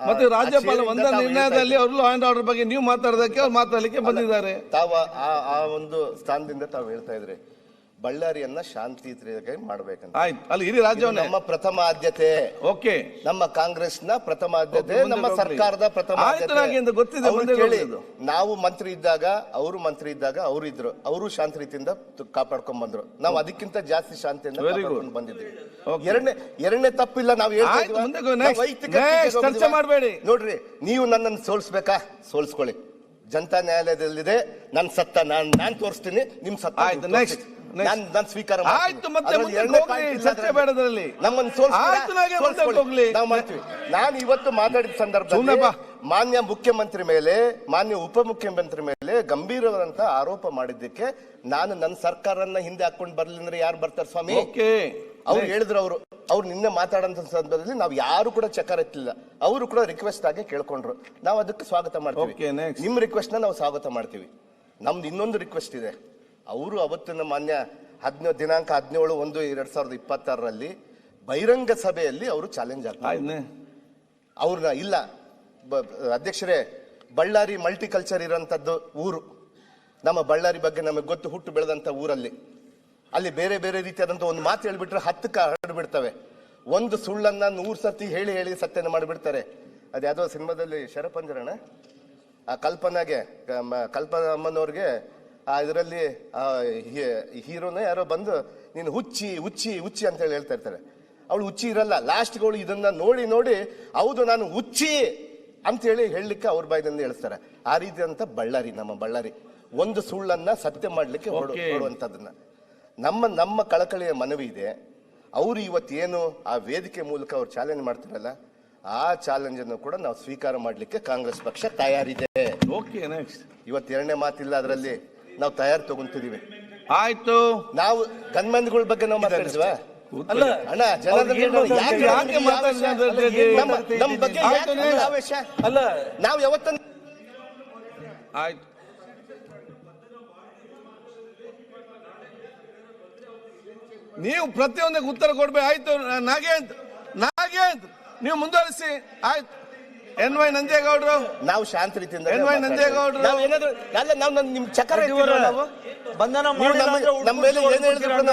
ಮತ್ತೆ ರಾಜ್ಯಪಾಲ ಒಂದ ನಿರ್ಣಯದಲ್ಲಿ ಅವರು ಲಾ ಅಂಡ್ ಆರ್ಡರ್ ಬಗ್ಗೆ ನೀವು ಮಾತಾಡೋದಕ್ಕೆ ಅವ್ರು ಮಾತಾಡಲಿಕ್ಕೆ ಬಂದಿದ್ದಾರೆ. ತಾವು ಆ ಒಂದು ಸ್ಥಾನದಿಂದ ತಾವು ಹೇಳ್ತಾ ಇದ್ರಿ ಬಳ್ಳಾರಿಯನ್ನ ಶಾಂತಿಯುತವಾಗಿ ಮಾಡಬೇಕಂತ. ಆಯ್ತು, ಅಲ್ಲಿ ಇಡೀ ರಾಜ್ಯವನ್ನ ನಮ್ಮ ಪ್ರಥಮ ಆದ್ಯತೆ. ಓಕೆ, ನಮ್ಮ ಕಾಂಗ್ರೆಸ್ನ ಪ್ರಥಮ ಆದ್ಯತೆ, ನಮ್ಮ ಸರ್ಕಾರದ ಪ್ರಥಮ ಆದ್ಯತೆ. ಗೊತ್ತಿದೆ. ನಾವು ಮಂತ್ರಿ ಇದ್ದಾಗ ಅವರು ಮಂತ್ರಿ ಇದ್ದಾಗ ಅವರು ಇದ್ರು, ಅವರು ಶಾಂತಿ ರೀತಿಯಿಂದ ಕಾಪಾಡ್ಕೊಂಡ್ ಬಂದ್ರು. ನಾವು ಅದಕ್ಕಿಂತ ಜಾಸ್ತಿ ಶಾಂತಿಯಿಂದ ಕಾಪಾಡ್ಕೊಂಡು ಬಂದಿದ್ದೀವಿ. ಎರಡನೇ ತಪ್ಪಿಲ್ಲ. ನಾವು ಚರ್ಚೆ ಮಾಡಬೇಡಿ. ನೋಡ್ರಿ, ನೀವು ನನ್ನನ್ನು ಸೋಲ್ಸ್ಬೇಕಾ? ಸೋಲ್ಸ್ಕೊಳ್ಳಿ. ಜನತಾ ನ್ಯಾಯಾಲಯದಲ್ಲಿದೆ. ನನ್ನ ಸತ್ತ ನಾನ್ ತೋರಿಸ್ತೀನಿ, ನಿಮ್ ಸತ್ತ ನಾನು ಸ್ವೀಕಾರ ನಾವು ಮಾಡ್ತೀವಿ. ನಾನು ಇವತ್ತು ಮಾತಾಡಿದ ಸಂದರ್ಭದಲ್ಲಿ ಮಾನ್ಯ ಮುಖ್ಯಮಂತ್ರಿ ಮೇಲೆ, ಮಾನ್ಯ ಉಪಮುಖ್ಯಮಂತ್ರಿ ಮೇಲೆ ಗಂಭೀರವಾದಂತ ಆರೋಪ ಮಾಡಿದ್ದಕ್ಕೆ ನಾನು ನನ್ನ ಸರ್ಕಾರನ ಹಿಂದೆ ಹಾಕೊಂಡು ಬರ್ಲಿ ಅಂದ್ರೆ ಯಾರು ಬರ್ತಾರೆ ಸ್ವಾಮಿ? ಅವ್ರು ಹೇಳಿದ್ರು, ಅವ್ರು ನಿನ್ನೆ ಮಾತಾಡಂತ ಸಂದರ್ಭದಲ್ಲಿ ನಾವು ಯಾರು ಕೂಡ ಚಕಾರ ಎತ್ತಲಿಲ್ಲ. ಅವರು ಕೂಡ ರಿಕ್ವೆಸ್ಟ್ ಆಗಿ ಕೇಳ್ಕೊಂಡ್ರು. ನಾವು ಅದಕ್ಕೆ ಸ್ವಾಗತ ಮಾಡ್ತೀವಿ. ನಿಮ್ ರಿಕ್ವೆಸ್ಟ್ ನ ನಾವು ಸ್ವಾಗತ ಮಾಡ್ತೀವಿ. ನಮ್ದು ಇನ್ನೊಂದು ರಿಕ್ವೆಸ್ಟ್ ಇದೆ. ಅವರು ಅವತ್ತಿನ ಮಾನ್ಯ ದಿನಾಂಕ 17/1/2026 ಬಹಿರಂಗ ಸಭೆಯಲ್ಲಿ ಅವರು ಚಾಲೆಂಜ್ ಆಗ್ತಾರೆ. ಅವ್ರನ್ನ ಇಲ್ಲ ಅಧ್ಯಕ್ಷರೇ, ಬಳ್ಳಾರಿ ಮಲ್ಟಿಕಲ್ಚರ್ ಇರೋಂಥದ್ದು ಊರು. ನಮ್ಮ ಬಳ್ಳಾರಿ ಬಗ್ಗೆ ನಮಗೆ ಗೊತ್ತು, ಹುಟ್ಟು ಬೆಳೆದಂತ ಊರಲ್ಲಿ. ಅಲ್ಲಿ ಬೇರೆ ಬೇರೆ ರೀತಿಯಾದಂತ ಒಂದು ಮಾತು ಹೇಳ್ಬಿಟ್ರೆ 10 ಹರಡ್ಬಿಡ್ತವೆ. ಒಂದು ಸುಳ್ಳನ್ನ 100 ಸರ್ತಿ ಹೇಳಿ ಸತ್ಯನ ಮಾಡಿಬಿಡ್ತಾರೆ. ಅದ್ಯಾವುದೋ ಸಿನಿಮಾದಲ್ಲಿ ಶರಪಂಜರಣ ಆ ಕಲ್ಪನಾಗೆ, ಕಲ್ಪನಾ ಅಮ್ಮನವ್ರಿಗೆ ಇದರಲ್ಲಿ ಹೀರೋನ ಯಾರೋ ಬಂದು ನೀನು ಹುಚ್ಚಿ ಹುಚ್ಚಿ ಹುಚ್ಚಿ ಅಂತ ಹೇಳ್ತಾ ಇರ್ತಾರೆ. ಅವಳು ಹುಚ್ಚಿ ಇರಲ್ಲ. ಲಾಸ್ಟ್ಗೆ ಅವಳು ಇದನ್ನ ನೋಡಿ ಹೌದು ನಾನು ಹುಚ್ಚಿ ಅಂತ ಹೇಳಲಿಕ್ಕೆ ಅವ್ರ ಬಾಯಿನಲ್ಲಿ ಹೇಳಿಸ್ತಾರೆ. ಆ ರೀತಿ ಅಂತ ಬಳ್ಳಾರಿ, ನಮ್ಮ ಬಳ್ಳಾರಿ ಒಂದು ಸುಳ್ಳನ್ನ ಸತ್ಯ ಮಾಡ್ಲಿಕ್ಕೆ ಹೊರಡುವಂತದನ್ನ ನಮ್ಮ ಕಳಕಳಿಯ ಮನವಿ ಇದೆ. ಅವರು ಇವತ್ತೇನು ಆ ವೇದಿಕೆ ಮೂಲಕ ಅವ್ರು ಚಾಲೆಂಜ್ ಮಾಡ್ತಿರಲ್ಲ, ಆ ಚಾಲೆಂಜ್ ಅನ್ನು ಕೂಡ ನಾವು ಸ್ವೀಕಾರ ಮಾಡ್ಲಿಕ್ಕೆ ಕಾಂಗ್ರೆಸ್ ಪಕ್ಷ ತಯಾರಿದೆ. ಇವತ್ತು ಎರಡನೇ ಮಾತಿಲ್ಲ, ಅದರಲ್ಲಿ ನಾವು ತಯಾರಿ ತಗೊಂತಿದೀವಿ. ಆಯ್ತು, ನಾವು ಗನ್ಮನ್ಗಳ ಬಗ್ಗೆ ನಾವು ಮಾತಾಡಿದ್ವ? ಅಣ್ಣ, ನಮ್ಮ ಬಗ್ಗೆ ಆವೇಶ ಅಲ್ಲ. ನಾವು ಯಾವತ್ತ ಆಯ್ತು, ನೀವು ಪ್ರತಿಯೊಂದಕ್ಕೆ ಉತ್ತರ ಕೊಡ್ಬೇಕು. ಆಯ್ತು ನಾಗೇಂದ್ರ ನೀವು ಮುಂದುವರಿಸಿ. ಆಯ್ತು, NY ನಂಜೇಗೌಡರು, ನಾವು ಶಾಂತ ರೀತಿಯಿಂದ NY ನಂಜೇಗೌಡರು ನಿಮ್ ಚಕ್ರ ನಮ್ಮ ಮೇಲೆ ಏನ್ ಹೇಳಿದ್ರು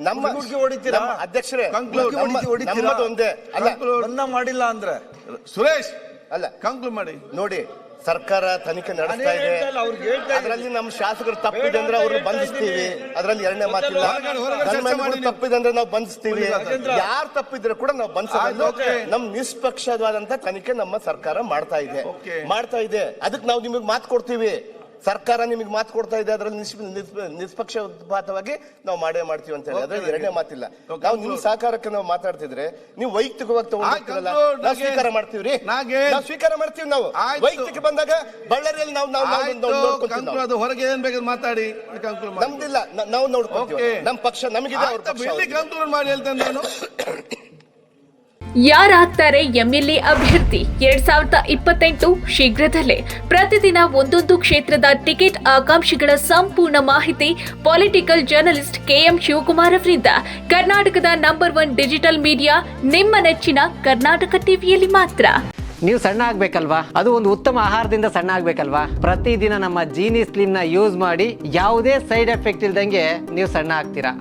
ನಮ್ಮ ಅಧ್ಯಕ್ಷರೇ ಒಂದೇ ಅಲ್ಲ, ಬಂದ ಮಾಡಿಲ್ಲ ಅಂದ್ರೆ ಸುರೇಶ್ ಅಲ್ಲ, ಕಂಕ್ಲೂಡ್ ಮಾಡಿ. ನೋಡಿ, ಸರ್ಕಾರ ತನಿಖೆ ನಡೆಸ್ತಾ ಇದೆ. ಅದರಲ್ಲಿ ನಮ್ಮ ಶಾಸಕರು ತಪ್ಪಿದೆ ಅಂದ್ರೆ ಅವ್ರನ್ನ ಬಂಧಿಸ್ತೀವಿ. ಅದರಲ್ಲಿ ಎರಡನೇ ಮಾತಿಲ್ಲ. ತಪ್ಪಿದೆ ಅಂದ್ರೆ ನಾವು ಬಂಧಿಸ್ತೀವಿ. ಯಾರು ತಪ್ಪಿದ್ರೆ ಕೂಡ ನಾವು ಬಂಧಿಸೋದು. ನಮ್ ನಿಷ್ಪಕ್ಷವಾದಂತ ತನಿಖೆ ನಮ್ಮ ಸರ್ಕಾರ ಮಾಡ್ತಾ ಇದೆ. ಅದಕ್ಕೆ ನಾವು ನಿಮಗೆ ಮಾತು ಕೊಡ್ತೀವಿ. ಸರ್ಕಾರ ನಿಮಗೆ ಮಾತು ಕೊಡ್ತಾ ಇದೆ, ಅದರಲ್ಲಿ ನಿಷ್ಪಕ್ಷಪಾತವಾಗಿ ನಾವು ಮಾಡೇ ಮಾಡ್ತೀವಿ ಅಂತ ಹೇಳಿ. ಅದ್ರಲ್ಲಿ ಎರಡನೇ ಮಾತಿಲ್ಲ. ನಾವು ನಿಮ್ ಸಹಕಾರಕ್ಕೆ ನಾವು ಮಾತಾಡ್ತಿದ್ರೆ ನೀವು ವೈಯಕ್ತಿಕವಾಗಿ ತಗೊಂಡಿರಲ್ಲ, ನಾವು ಸ್ವೀಕಾರ ಮಾಡ್ತೀವ್ರಿ. ನಾವು ಸ್ವೀಕಾರ ಮಾಡ್ತೀವಿ. ನಾವು ವೈಯಕ್ತಿಕ ಬಂದಾಗ ಬಳ್ಳಾರಿಯಲ್ಲಿ ನಾವು ಹೊರಗೆ ಏನ್ ಬೇಕಾದ್ರೆ ಮಾತಾಡಿ, ನಮ್ದಿಲ್ಲ, ನಾವು ನೋಡ್ಕೊಳ್ತೀವಿ. ನಮ್ಮ ಪಕ್ಷ ನಮಗಿದೆ, ಅವ್ರ ಕಂಕ್ಲೂಡ್ ಮಾಡಿ ಹೇಳ್ತೇನೆ ನಾನು. ಯಾರಾಗ್ತಾರೆ ಎಂಎಲ್ಎ ಅಭ್ಯರ್ಥಿ 2028 ಶೀಘ್ರದಲ್ಲೇ. ಪ್ರತಿದಿನ ಒಂದೊಂದು ಕ್ಷೇತ್ರದ ಟಿಕೆಟ್ ಆಕಾಂಕ್ಷಿಗಳ ಸಂಪೂರ್ಣ ಮಾಹಿತಿ ಪೊಲಿಟಿಕಲ್ ಜರ್ನಲಿಸ್ಟ್ KM ಶಿವಕುಮಾರ್ ಅವರಿಂದ. ಕರ್ನಾಟಕದ ನಂಬರ್ 1 ಡಿಜಿಟಲ್ ಮೀಡಿಯಾ ನಿಮ್ಮ ನೆಚ್ಚಿನ ಕರ್ನಾಟಕ ಟಿವಿಯಲ್ಲಿ ಮಾತ್ರ. ನೀವು ಸಣ್ಣ ಆಗ್ಬೇಕಲ್ವಾ? ಅದು ಒಂದು ಉತ್ತಮ ಆಹಾರದಿಂದ ಸಣ್ಣ ಆಗ್ಬೇಕಲ್ವಾ? ಪ್ರತಿದಿನ ನಮ್ಮ ಜೀನಿ ಸ್ಲಿಮ್ ನ ಯೂಸ್ ಮಾಡಿ ಯಾವುದೇ ಸೈಡ್ ಎಫೆಕ್ಟ್ ಇಲ್ದಂಗೆ ನೀವು ಸಣ್ಣ ಆಗ್ತೀರಾ.